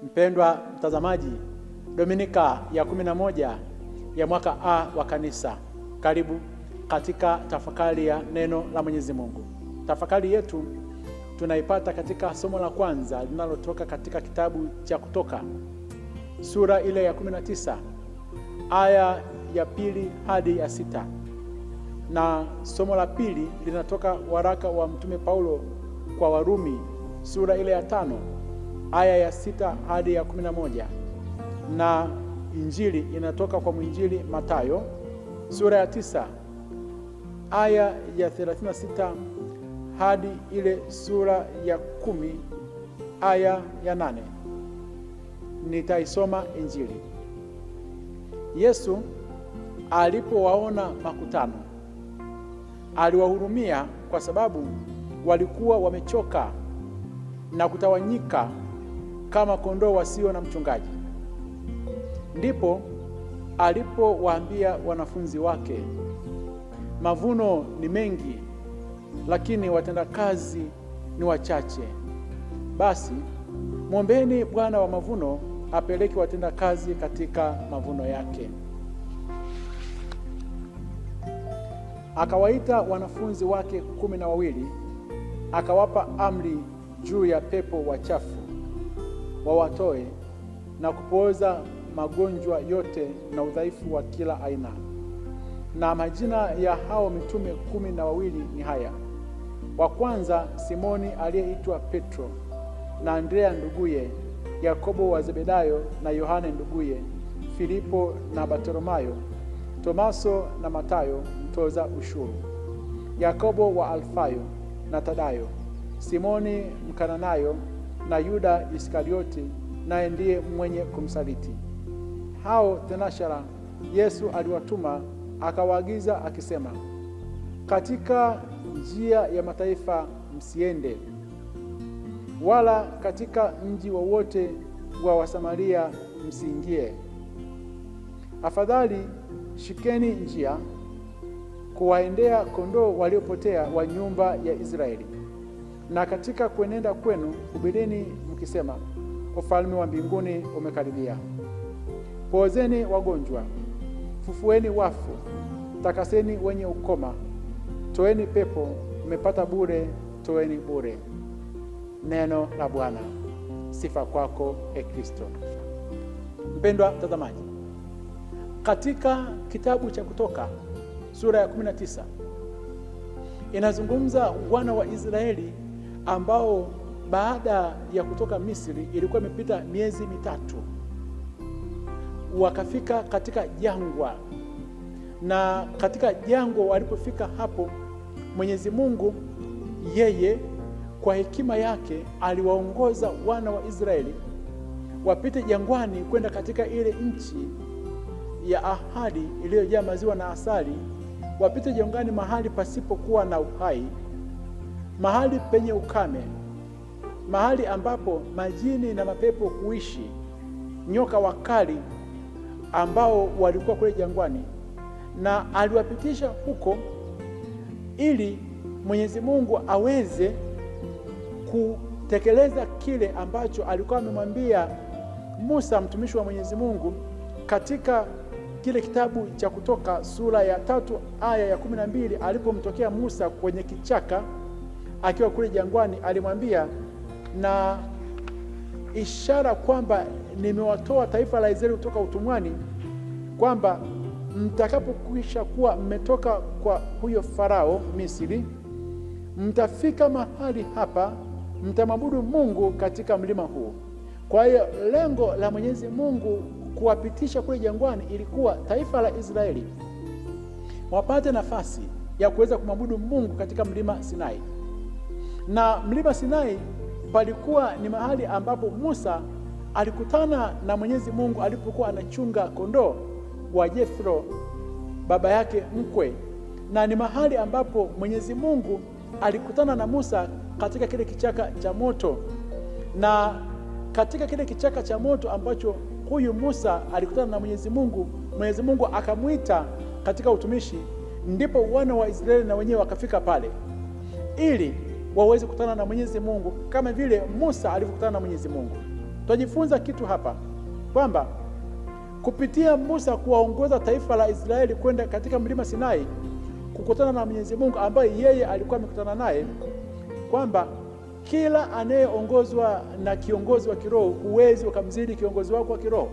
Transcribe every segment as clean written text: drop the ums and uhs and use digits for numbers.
Mpendwa mtazamaji, Dominika ya 11 ya mwaka A wa kanisa, karibu katika tafakari ya neno la Mwenyezi Mungu. Tafakari yetu tunaipata katika somo la kwanza linalotoka katika kitabu cha Kutoka, sura ile ya 19 aya ya 2 hadi ya 6, na somo la pili linatoka waraka wa Mtume Paulo kwa Warumi, sura ile ya 5 aya ya 6 hadi ya 11, na injili inatoka kwa mwinjili Mathayo, sura ya 9 aya ya 36 hadi ile sura ya 10 aya ya 8. Nitaisoma injili. Yesu alipowaona makutano, aliwahurumia kwa sababu walikuwa wamechoka na kutawanyika kama kondoo wasio na mchungaji. Ndipo alipowaambia wanafunzi wake, mavuno ni mengi, lakini watendakazi ni wachache. Basi mwombeni Bwana wa mavuno apeleke watendakazi katika mavuno yake. Akawaita wanafunzi wake 12, akawapa amri juu ya pepo wachafu wawatoe na kupooza magonjwa yote na udhaifu wa kila aina. Na majina ya hao mitume 12 ni haya: wa kwanza Simoni aliyeitwa Petro, na Andrea nduguye, Yakobo wa Zebedayo na Yohane nduguye, Filipo na Bartolomayo, Tomaso na Matayo mtoza ushuru, Yakobo wa Alfayo na Tadayo, Simoni Mkananayo na Yuda Iskarioti, naye ndiye mwenye kumsaliti. Hao thenashara Yesu aliwatuma, akawaagiza akisema, katika njia ya mataifa msiende, wala katika mji wowote wa Wasamaria msiingie. Afadhali shikeni njia kuwaendea kondoo waliopotea wa nyumba ya Israeli. Na katika kuenenda kwenu hubirini mkisema, ufalme wa mbinguni umekaribia. Poozeni wagonjwa, fufueni wafu, takaseni wenye ukoma, toeni pepo, mmepata bure, toeni bure. Neno la Bwana. Sifa kwako, e Kristo. Mpendwa mtazamaji, katika kitabu cha Kutoka sura ya 19 inazungumza wana wa Israeli ambao baada ya kutoka Misri, ilikuwa imepita miezi 3, wakafika katika jangwa. Na katika jangwa walipofika hapo, Mwenyezi Mungu yeye kwa hekima yake aliwaongoza wana wa Israeli wapite jangwani kwenda katika ile nchi ya ahadi iliyojaa maziwa na asali. Wapite jangwani mahali pasipokuwa na uhai, mahali penye ukame, mahali ambapo majini na mapepo huishi, nyoka wakali ambao walikuwa kule jangwani. Na aliwapitisha huko ili Mwenyezi Mungu aweze kutekeleza kile ambacho alikuwa amemwambia Musa mtumishi wa Mwenyezi Mungu katika kile kitabu cha Kutoka sura ya 3 aya ya 12, alipomtokea Musa kwenye kichaka akiwa kule jangwani. Alimwambia, na ishara kwamba nimewatoa taifa la Israeli kutoka utumwani, kwamba mtakapokwisha kuwa mmetoka kwa huyo Farao Misri, mtafika mahali hapa, mtamwabudu Mungu katika mlima huu. Kwa hiyo lengo la Mwenyezi Mungu kuwapitisha kule jangwani ilikuwa taifa la Israeli wapate nafasi ya kuweza kumwabudu Mungu katika mlima Sinai. Na mlima Sinai palikuwa ni mahali ambapo Musa alikutana na Mwenyezi Mungu alipokuwa anachunga kondoo wa Jethro baba yake mkwe, na ni mahali ambapo Mwenyezi Mungu alikutana na Musa katika kile kichaka cha moto. Na katika kile kichaka cha moto ambacho huyu Musa alikutana na Mwenyezi Mungu, Mwenyezi Mungu akamwita katika utumishi, ndipo wana wa Israeli na wenyewe wakafika pale ili waweze kukutana na Mwenyezi Mungu kama vile Musa alivyokutana na Mwenyezi Mungu. Tunajifunza kitu hapa kwamba kupitia Musa kuwaongoza taifa la Israeli kwenda katika mlima Sinai kukutana na Mwenyezi Mungu ambaye yeye alikuwa amekutana naye, kwamba kila anayeongozwa na kiongozi wa kiroho huwezi ukamzidi kiongozi wako wa kiroho,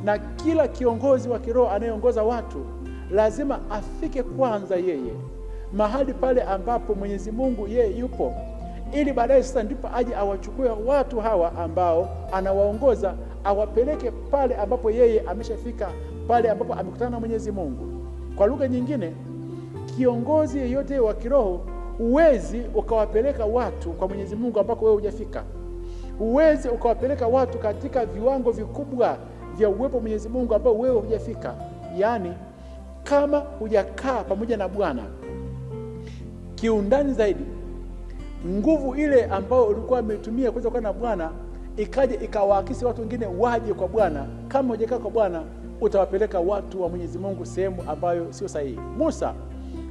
na kila kiongozi wa kiroho anayeongoza watu lazima afike kwanza yeye mahali pale ambapo Mwenyezi Mungu yeye yupo, ili baadaye sasa ndipo aje awachukue watu hawa ambao anawaongoza awapeleke pale ambapo yeye ameshafika, pale ambapo amekutana na Mwenyezi Mungu. Kwa lugha nyingine, kiongozi yeyote wa kiroho huwezi ukawapeleka watu kwa Mwenyezi Mungu ambako wewe hujafika. Huwezi ukawapeleka watu katika viwango vikubwa vya uwepo Mwenyezi Mungu ambao wewe hujafika. Yaani, kama hujakaa pamoja na Bwana kiundani zaidi, nguvu ile ambayo ulikuwa umetumia kuweza kuwa na Bwana ikaje ikawaakisi watu wengine waje kwa Bwana. Kama hujakaa kwa Bwana, utawapeleka watu wa Mwenyezi Mungu sehemu ambayo sio sahihi. Musa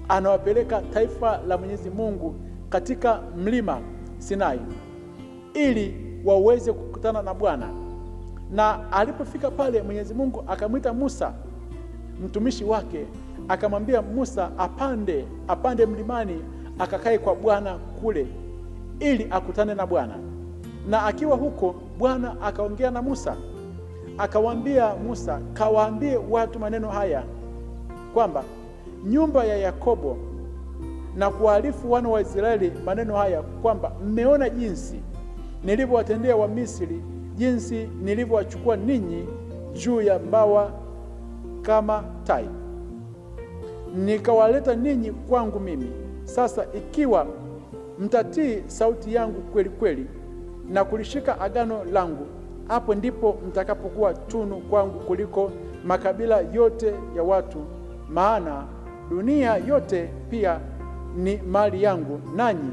anawapeleka taifa la Mwenyezi Mungu katika mlima Sinai ili waweze kukutana na Bwana. Na alipofika pale, Mwenyezi Mungu akamwita Musa mtumishi wake, akamwambia Musa apande mlimani akakae kwa Bwana kule ili akutane na Bwana. Na akiwa huko, Bwana akaongea na Musa, akawaambia Musa, kawaambie watu maneno haya kwamba nyumba ya Yakobo na kuwaarifu wana wa Israeli maneno haya kwamba mmeona jinsi nilivyowatendea wa Misri, jinsi nilivyowachukua ninyi juu ya mbawa kama tai, nikawaleta ninyi kwangu mimi. Sasa ikiwa mtatii sauti yangu kweli kweli na kulishika agano langu, hapo ndipo mtakapokuwa tunu kwangu kuliko makabila yote ya watu, maana dunia yote pia ni mali yangu, nanyi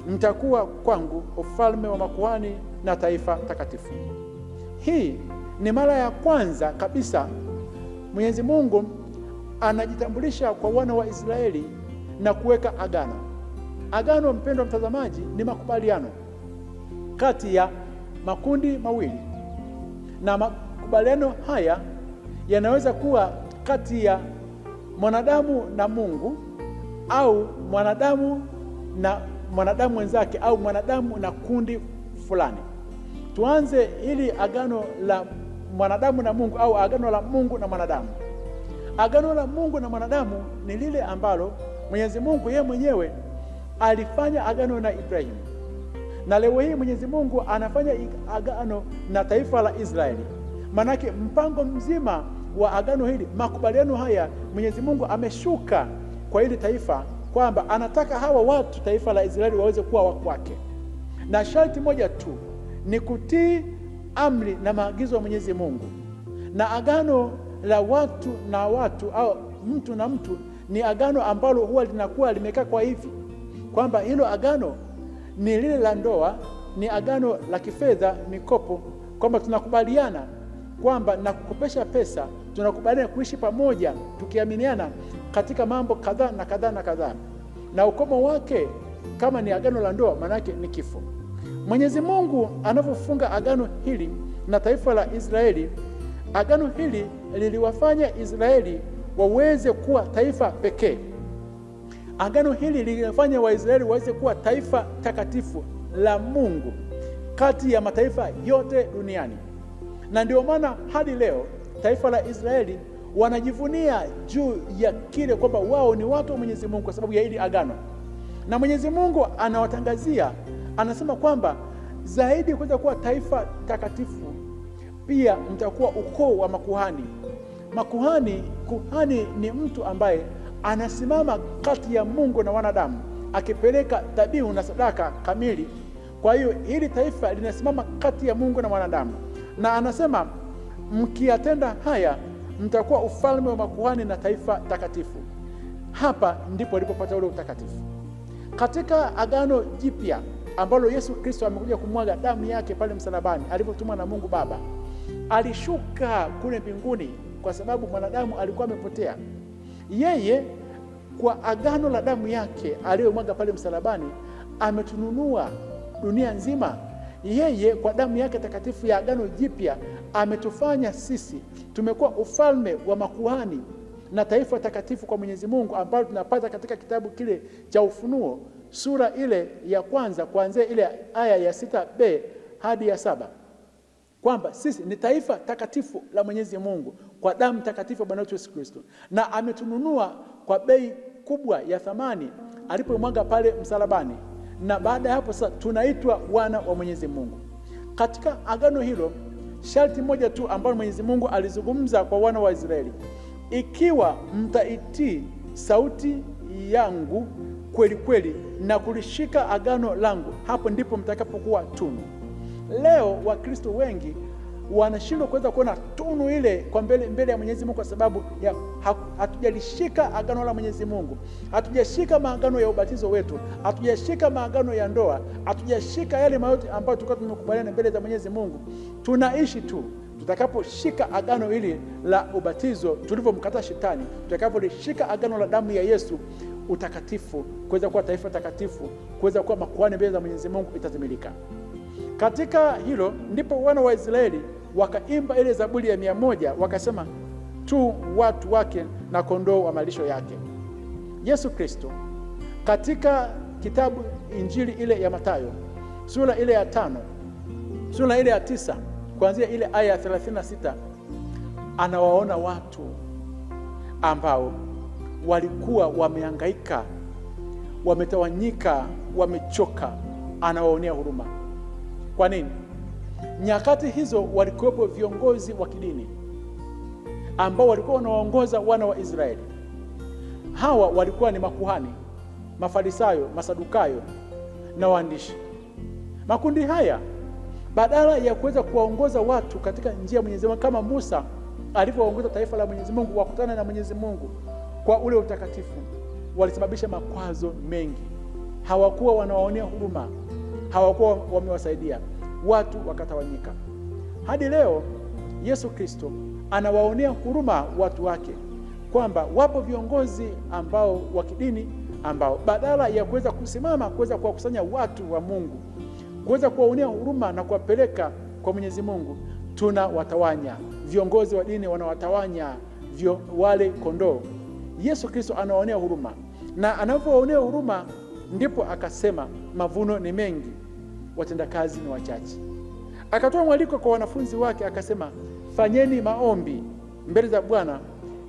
mtakuwa kwangu ufalme wa makuhani na taifa takatifu. Hii ni mara ya kwanza kabisa Mwenyezi Mungu anajitambulisha kwa wana wa Israeli na kuweka agano. Agano, mpendwa mtazamaji, ni makubaliano kati ya makundi mawili, na makubaliano haya yanaweza kuwa kati ya mwanadamu na Mungu, au mwanadamu na mwanadamu wenzake, au mwanadamu na kundi fulani. Tuanze ili agano la mwanadamu na Mungu, au agano la Mungu na mwanadamu. Agano la Mungu na mwanadamu ni lile ambalo Mwenyezi Mungu yeye mwenyewe alifanya agano na Ibrahimu, na leo hii Mwenyezi Mungu anafanya agano na taifa la Israeli. Manake mpango mzima wa agano hili, makubaliano haya, Mwenyezi Mungu ameshuka kwa hili taifa kwamba anataka hawa watu, taifa la Israeli, waweze kuwa wa kwake, na sharti moja tu ni kutii amri na maagizo ya Mwenyezi Mungu. Na agano la watu na watu, au mtu na mtu, ni agano ambalo huwa linakuwa limekaa kwa hivi kwamba hilo agano ni lile la ndoa, ni agano la kifedha, mikopo, kwamba tunakubaliana kwamba na kukopesha pesa, tunakubaliana kuishi pamoja tukiaminiana katika mambo kadhaa na kadhaa na kadhaa, na ukomo wake kama ni agano la ndoa, manake ni kifo. Mwenyezi Mungu anapofunga agano hili na taifa la Israeli, agano hili liliwafanya Israeli waweze kuwa taifa pekee. Agano hili lilifanya Waisraeli waweze kuwa taifa takatifu la Mungu kati ya mataifa yote duniani. Na ndio maana hadi leo taifa la Israeli wanajivunia juu ya kile kwamba wao ni watu wa Mwenyezi Mungu kwa sababu ya hili agano. Na Mwenyezi Mungu anawatangazia, anasema kwamba zaidi kuweza kuwa taifa takatifu, pia mtakuwa ukoo wa makuhani. Kuhani ni mtu ambaye anasimama kati ya Mungu na wanadamu, akipeleka dhabihu na sadaka kamili. Kwa hiyo hili taifa linasimama kati ya Mungu na wanadamu, na anasema mkiyatenda haya mtakuwa ufalme wa makuhani na taifa takatifu. Hapa ndipo alipopata ule utakatifu. Katika agano jipya ambalo Yesu Kristo amekuja kumwaga damu yake pale msalabani, alipotumwa na Mungu Baba, alishuka kule mbinguni kwa sababu mwanadamu alikuwa amepotea. Yeye kwa agano la damu yake aliyomwaga pale msalabani ametununua dunia nzima. Yeye kwa damu yake takatifu ya agano jipya ametufanya sisi tumekuwa ufalme wa makuhani na taifa takatifu kwa Mwenyezi Mungu, ambalo tunapata katika kitabu kile cha Ufunuo sura ile ya kwanza kuanzia ile aya ya 6b hadi ya 7, kwamba sisi ni taifa takatifu la Mwenyezi Mungu kwa damu takatifu ya Bwana wetu Yesu Kristo, na ametununua kwa bei kubwa ya thamani alipomwaga pale msalabani, na baada ya hapo sasa tunaitwa wana wa Mwenyezi Mungu. Katika agano hilo sharti moja tu ambalo Mwenyezi Mungu alizungumza kwa wana wa Israeli: ikiwa mtaitii sauti yangu kweli kweli na kulishika agano langu, hapo ndipo mtakapokuwa tunu. Leo Wakristo wengi wanashindwa kuweza kuona tunu ile kwa mbele ya Mwenyezi Mungu kwa sababu ya hatujalishika agano la Mwenyezi Mungu. Hatujashika maagano ya ubatizo wetu, hatujashika maagano ya ndoa, hatujashika yale yote ambayo tulikuwa tumekubaliana mbele za Mwenyezi Mungu. Tunaishi tu tutakaposhika agano hili la ubatizo, tulivyomkata shetani, tutakapolishika agano la damu ya Yesu, utakatifu, kuweza kuwa taifa takatifu, kuweza kuwa makuhani mbele za Mwenyezi Mungu itatimilika. Katika hilo ndipo wana wa Israeli wakaimba ile Zaburi ya 100 wakasema, tu watu wake na kondoo wa malisho yake. Yesu Kristo katika kitabu Injili ile ya Mathayo sura ile ya 5 sura ile ya 9 kuanzia ile aya ya 36 anawaona watu ambao walikuwa wamehangaika, wametawanyika, wamechoka, anawaonea huruma. Kwa nini? Nyakati hizo walikuwepo viongozi wa kidini ambao walikuwa wanaongoza wana wa Israeli. Hawa walikuwa ni makuhani, Mafarisayo, Masadukayo na waandishi. Makundi haya badala ya kuweza kuwaongoza watu katika njia ya Mwenyezi Mungu kama Musa alivyoongoza taifa la Mwenyezi Mungu wakutana na Mwenyezi Mungu kwa ule utakatifu, walisababisha makwazo mengi. Hawakuwa wanawaonea huruma, hawakuwa wamewasaidia, watu wakatawanyika. Hadi leo Yesu Kristo anawaonea huruma watu wake, kwamba wapo viongozi ambao wa kidini ambao badala ya kuweza kusimama kuweza kuwakusanya watu wa Mungu, kuweza kuwaonea huruma na kuwapeleka kwa Mwenyezi Mungu, tunawatawanya. Viongozi wa dini wanawatawanya wale kondoo. Yesu Kristo anawaonea huruma, na anapowaonea huruma ndipo akasema mavuno ni mengi, watendakazi ni wachache. Akatoa mwaliko kwa wanafunzi wake akasema, fanyeni maombi mbele za Bwana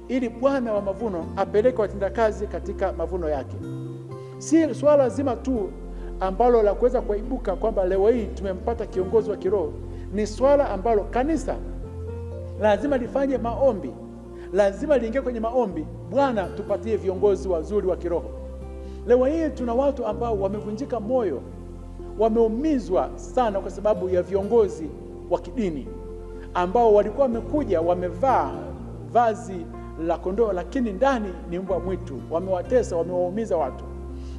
ili Bwana wa mavuno apeleke watendakazi katika mavuno yake. Si swala zima tu ambalo la kuweza kuibuka kwamba leo hii tumempata kiongozi wa kiroho. Ni swala ambalo kanisa lazima lifanye maombi, lazima liingie kwenye maombi. Bwana, tupatie viongozi wazuri wa kiroho. Leo hii tuna watu ambao wamevunjika moyo, wameumizwa sana kwa sababu ya viongozi wa kidini ambao walikuwa wamekuja wamevaa vazi la kondoo, lakini ndani ni mbwa mwitu. Wamewatesa, wamewaumiza watu.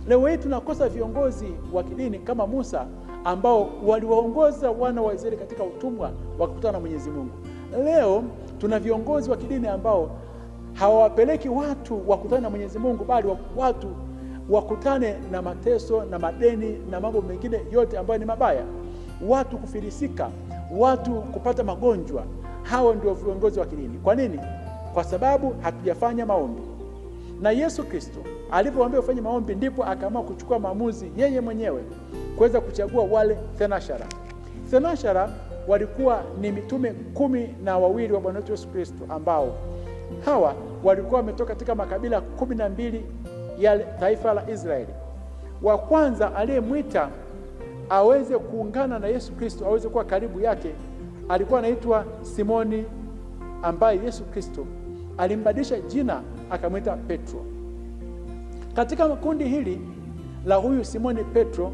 Leo hii tunakosa viongozi wa kidini kama Musa ambao waliwaongoza wana wa Israeli katika utumwa wakakutana na Mwenyezi Mungu. Leo tuna viongozi wa kidini ambao hawawapeleki watu wakutane na Mwenyezi Mungu, bali watu wakutane na mateso na madeni na mambo mengine yote ambayo ni mabaya, watu kufilisika, watu kupata magonjwa. Hao ndio viongozi wa kidini. Kwa nini? Kwa sababu hatujafanya maombi. Na Yesu Kristo alipowaambia ufanye maombi, ndipo akaamua kuchukua maamuzi yeye mwenyewe kuweza kuchagua wale thenashara. Thenashara walikuwa ni mitume 12 wa Bwana wetu Yesu Kristo, ambao hawa walikuwa wametoka katika makabila 12 ya taifa la Israeli. Wa kwanza aliyemwita aweze kuungana na Yesu Kristo, aweze kuwa karibu yake, alikuwa anaitwa Simoni, ambaye Yesu Kristo alimbadilisha jina akamwita Petro. Katika kundi hili la huyu Simoni Petro,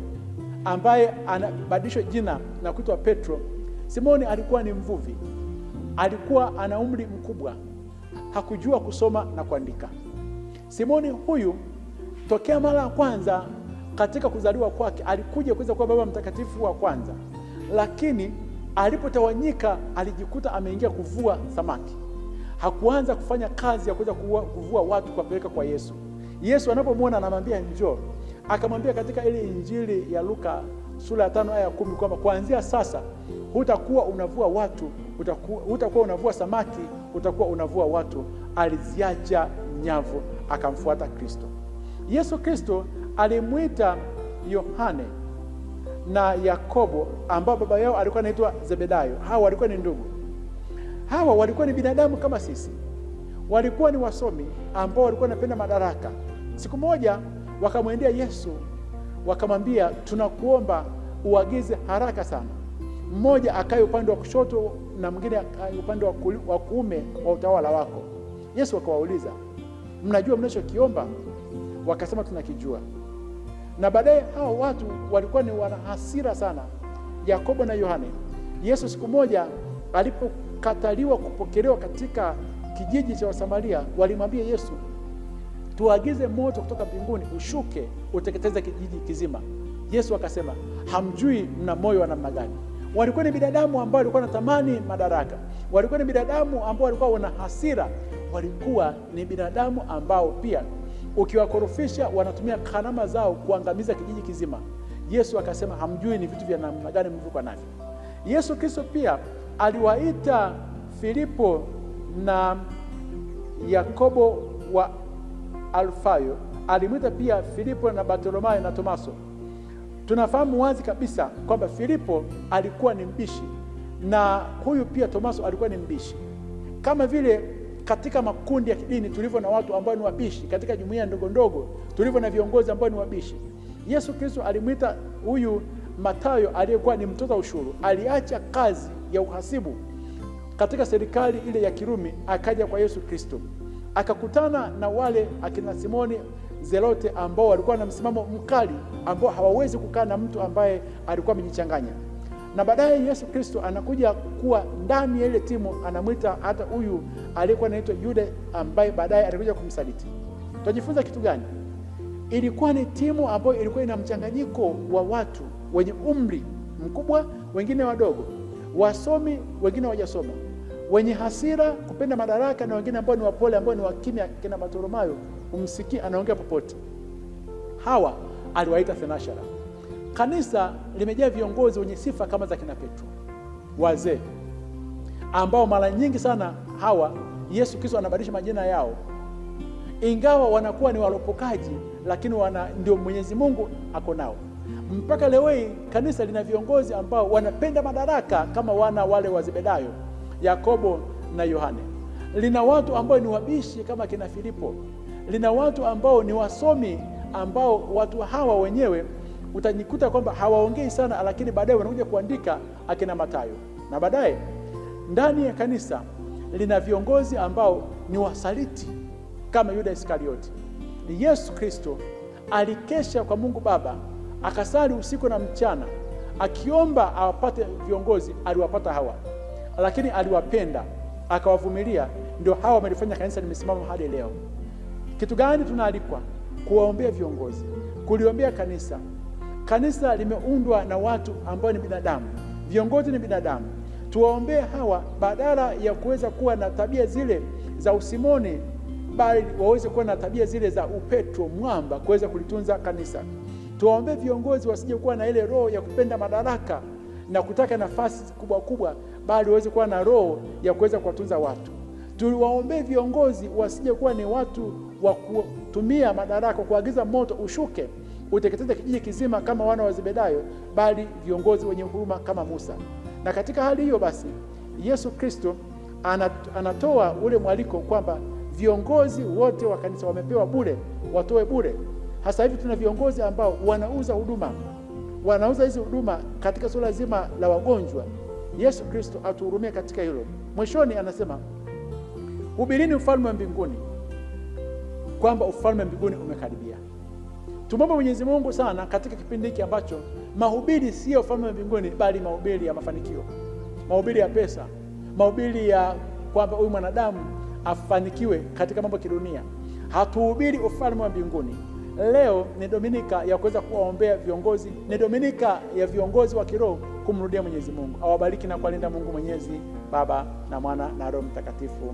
ambaye anabadilishwa jina na kuitwa Petro, Simoni alikuwa ni mvuvi, alikuwa ana umri mkubwa, hakujua kusoma na kuandika. Simoni huyu tokea mara ya kwanza katika kuzaliwa kwake alikuja kuweza kuwa baba mtakatifu wa kwanza, lakini alipotawanyika alijikuta ameingia kuvua samaki. Hakuanza kufanya kazi ya kuweza kuvua watu kuwapeleka kwa Yesu. Yesu anapomwona anamwambia njoo. Akamwambia katika ile Injili ya Luka sura ya 5 aya ya 10 kwamba kuanzia sasa hutakuwa unavua watu, hutakuwa unavua samaki, utakuwa unavua watu. Aliziacha nyavu akamfuata Kristo. Yesu Kristo alimwita Yohane na Yakobo ambao baba yao alikuwa anaitwa Zebedayo. Hawa walikuwa ni ndugu. Hawa walikuwa ni binadamu kama sisi. Walikuwa ni wasomi ambao walikuwa wanapenda madaraka. Siku moja wakamwendea Yesu wakamwambia, tunakuomba uagize haraka sana, mmoja akae upande wa kushoto na mwingine akae upande wa kuume wa utawala wako. Yesu akawauliza, mnajua mnachokiomba? Wakasema tunakijua. Na baadaye hao watu walikuwa ni wana hasira sana, Yakobo na Yohane. Yesu siku moja alipokataliwa kupokelewa katika kijiji cha Wasamaria, walimwambia Yesu, tuagize moto kutoka mbinguni ushuke uteketeze kijiji kizima. Yesu akasema, hamjui mna moyo wa namna gani. Walikuwa ni binadamu ambao walikuwa wanatamani madaraka. Walikuwa ni binadamu ambao walikuwa wana hasira. Walikuwa ni binadamu ambao pia ukiwakorofisha wanatumia karama zao kuangamiza kijiji kizima. Yesu akasema, hamjui ni vitu vya namna gani mlivyokuwa navyo. Yesu Kristo pia aliwaita Filipo na Yakobo wa Alfayo, alimwita pia Filipo na Bartolomayo na Tomaso. Tunafahamu wazi kabisa kwamba Filipo alikuwa ni mbishi na huyu pia Tomaso alikuwa ni mbishi. Kama vile katika makundi ya kidini tulivyo na watu ambao ni wabishi, katika jumuiya ndogo ndogo tulivyo na viongozi ambao ni wabishi. Yesu Kristo alimwita huyu Mathayo aliyekuwa ni mtoza ushuru, aliacha kazi ya uhasibu katika serikali ile ya Kirumi, akaja kwa Yesu Kristo. Akakutana na wale akina Simoni Zelote ambao walikuwa na msimamo mkali, ambao hawawezi kukaa na mtu ambaye alikuwa amejichanganya. Na baadaye Yesu Kristo anakuja kuwa ndani ya ile timu, anamwita hata huyu aliyekuwa anaitwa Yuda ambaye baadaye alikuja kumsaliti. Tunajifunza kitu gani? Ilikuwa ni timu ambayo ilikuwa ina mchanganyiko wa watu wenye umri mkubwa, wengine wadogo, wasomi, wengine hawajasoma, wenye hasira, kupenda madaraka, na wengine ambao ni wapole, ambao ni wakimya. Kina Bartolomayo umsikie anaongea popote. Hawa aliwaita thenashara. Kanisa limejaa viongozi wenye sifa kama za kina Petro, wazee ambao mara nyingi sana hawa Yesu Kristo anabadilisha majina yao, ingawa wanakuwa ni walopokaji, lakini ndio Mwenyezi Mungu ako nao. Mpaka leo hii kanisa lina viongozi ambao wanapenda madaraka kama wana wale wa Zebedayo, Yakobo na Yohane. Lina watu ambao ni wabishi kama kina Filipo. Lina watu ambao ni wasomi, ambao watu hawa wenyewe utajikuta kwamba hawaongei sana, lakini baadaye wanakuja kuandika, akina Mathayo. Na baadaye ndani ya kanisa lina viongozi ambao ni wasaliti kama Yuda Iskarioti. Yesu Kristo alikesha kwa Mungu Baba, akasali usiku na mchana akiomba awapate viongozi. Aliwapata hawa, lakini aliwapenda akawavumilia. Ndio hawa wamelifanya kanisa limesimama hadi leo. Kitu gani tunaalikwa? Kuwaombea viongozi, kuliombea kanisa. Kanisa limeundwa na watu ambao ni binadamu, viongozi ni binadamu. Tuwaombee hawa, badala ya kuweza kuwa na tabia zile za usimoni, bali waweze kuwa na tabia zile za upetro, mwamba, kuweza kulitunza kanisa. Tuwaombee viongozi wasije kuwa na ile roho ya kupenda madaraka na kutaka nafasi kubwa kubwa, bali waweze kuwa na roho ya kuweza kuwatunza watu. Tuwaombee viongozi wasije kuwa ni watu wa kutumia madaraka kuagiza moto ushuke uteketeze kijiji kizima kama wana wa Zebedayo, bali viongozi wenye huruma kama Musa. Na katika hali hiyo basi Yesu Kristo anatoa ule mwaliko kwamba viongozi wote wa kanisa wamepewa bure, watoe bure. Hasa hivi tuna viongozi ambao wanauza huduma, wanauza hizi huduma katika suala zima la wagonjwa. Yesu Kristo atuhurumie katika hilo. Mwishoni anasema, hubirini ufalme wa mbinguni, kwamba ufalme wa mbinguni umekaribia. Tumombe Mwenyezi Mungu sana katika kipindi hiki ambacho mahubiri sio ufalme wa mbinguni, bali mahubiri ya mafanikio, mahubiri ya pesa, mahubiri ya kwamba huyu mwanadamu afanikiwe katika mambo ya kidunia. Hatuhubiri ufalme wa mbinguni. Leo ni Dominika ya kuweza kuwaombea viongozi, ni Dominika ya viongozi wa kiroho kumrudia Mwenyezi Mungu. Awabariki na kuwalinda Mungu Mwenyezi, Baba na Mwana na Roho Mtakatifu.